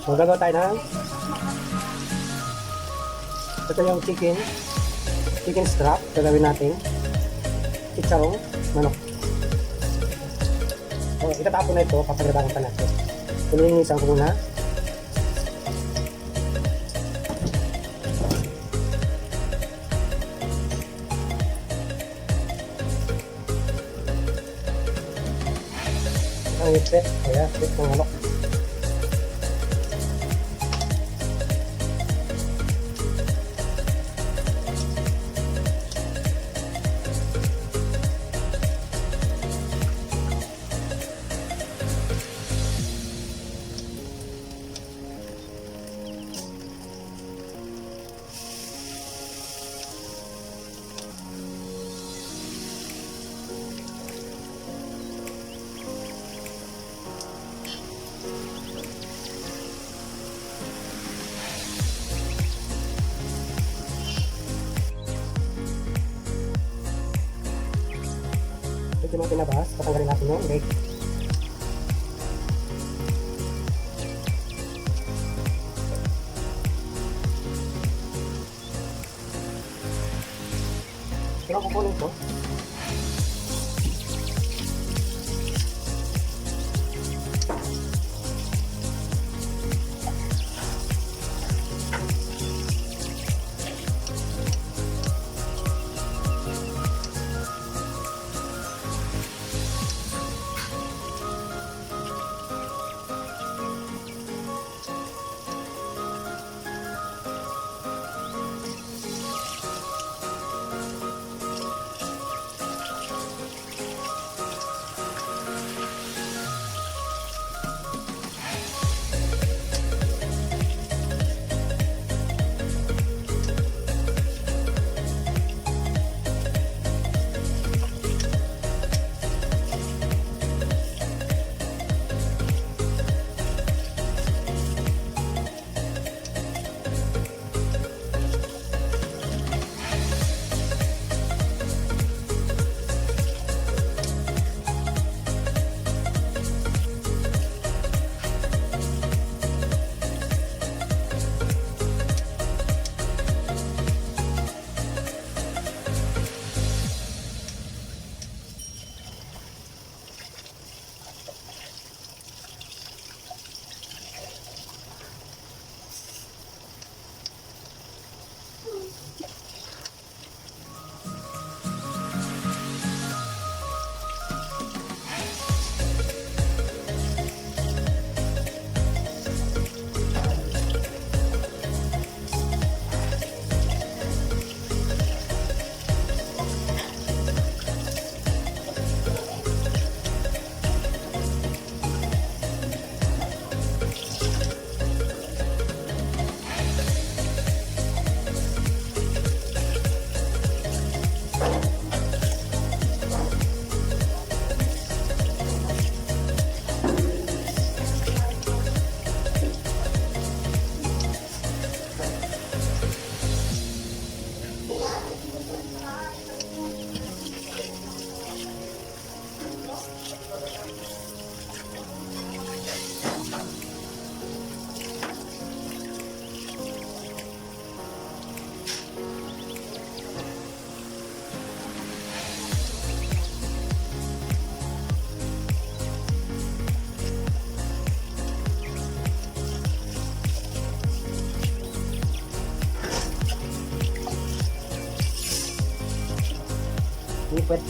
So, gagawa tayo ng ito yung chicken strap. Gagawin natin chicharong manok. So, itatapon na ito, papagadakan pa natin. Kulinisan ko muna. Ang ipit, kaya ipit ng manok. Ito yung pinabas, patanggalin natin yung leg. Ito lang kukunin ko. Liquid.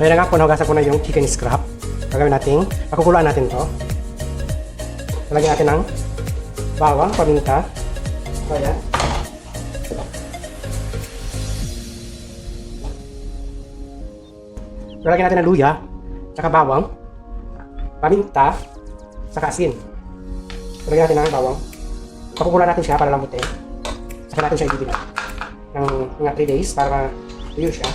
So yun na nga po, nahugasan ko na yung chicken scrap. Gagawin natin, pakukuluan natin to. Lalagyan natin ng bawang, paminta. So yan. Lalagyan natin ng luya, saka bawang, paminta, saka asin. Lalagyan natin ng bawang. Pakukuluan natin siya para lambutin. Saka natin siya ibibilang ng mga 3 days para tuyo siya.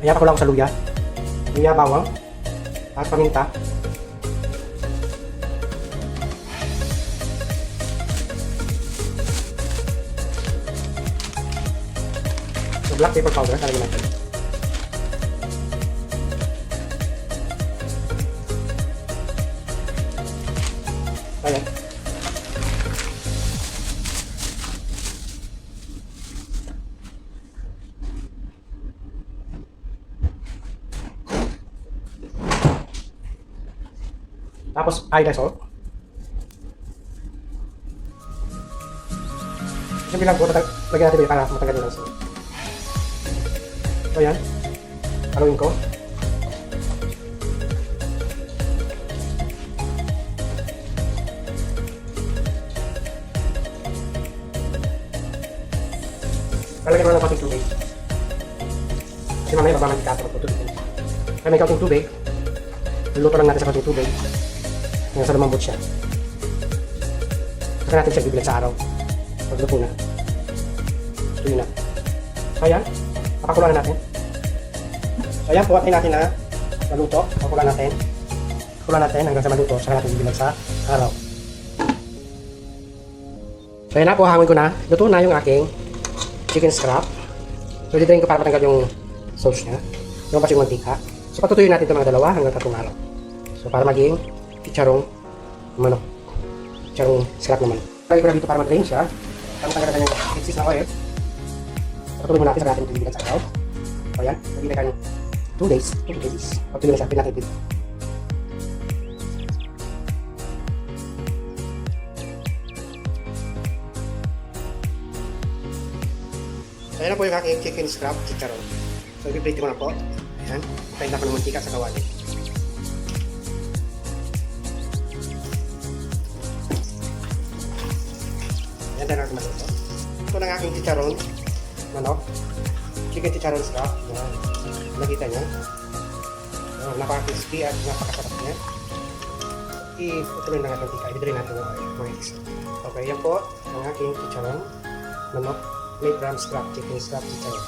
Ayan, pakulang ko sa luya. Luya, bawang, at paminta. So, black pepper powder, talagyan natin. Ayan. Tapos, iodine salt. Isang bilang ko, lagyan natin para matanggal yung salt. So, yan. Haluin ko. Lalagyan mo lang ng konting tubig. Kasi mamaya babangan ka sa magtutubig. Kaya may konting tubig. Luto lang natin sa konting tubig. Hanggang sa lumambot siya. Saka natin siya bibilag sa araw. Pagluto na. Tuyo na. So ayan, papakulan natin. So ayan, puwatin natin na maluto. Papakulan natin. Papakulan natin hanggang sa maluto. Saka natin bibilag sa araw. So ayan na po, hangin ko na. Luto na yung aking chicken scrap. So didrain ko para matanggal yung sauce niya. Yung kasi yung mantika. So patutuyin natin ito mga 2 hanggang 3 araw. So para maging chicharong manok. Chicharong scrap naman. Lagay ko na dito para mag-drain siya. Para matanggal natin yung excess na oil. Patuloy mo natin sa natin ito bibigat sa araw. So ayan, magiging ka 2 days, 2 days. Patuloy na siya, pin natin dito. So ayan na po yung aking chicken scrap chicharon. So i-plate ko na po. Ayan, tayo na po ng mantika sa kawali. Ayan, tayo natin maluto. Ito na ang aking chicharon manok. Chicken chicharon scrap. Ayan, nakita niya. Napaka-crispy at napakasarap niya. I-tuloy na natin mantika. I-drain natin mga isa. Okay, yan po ang aking chicharon manok. Made from scrap chicken scrap chicharon.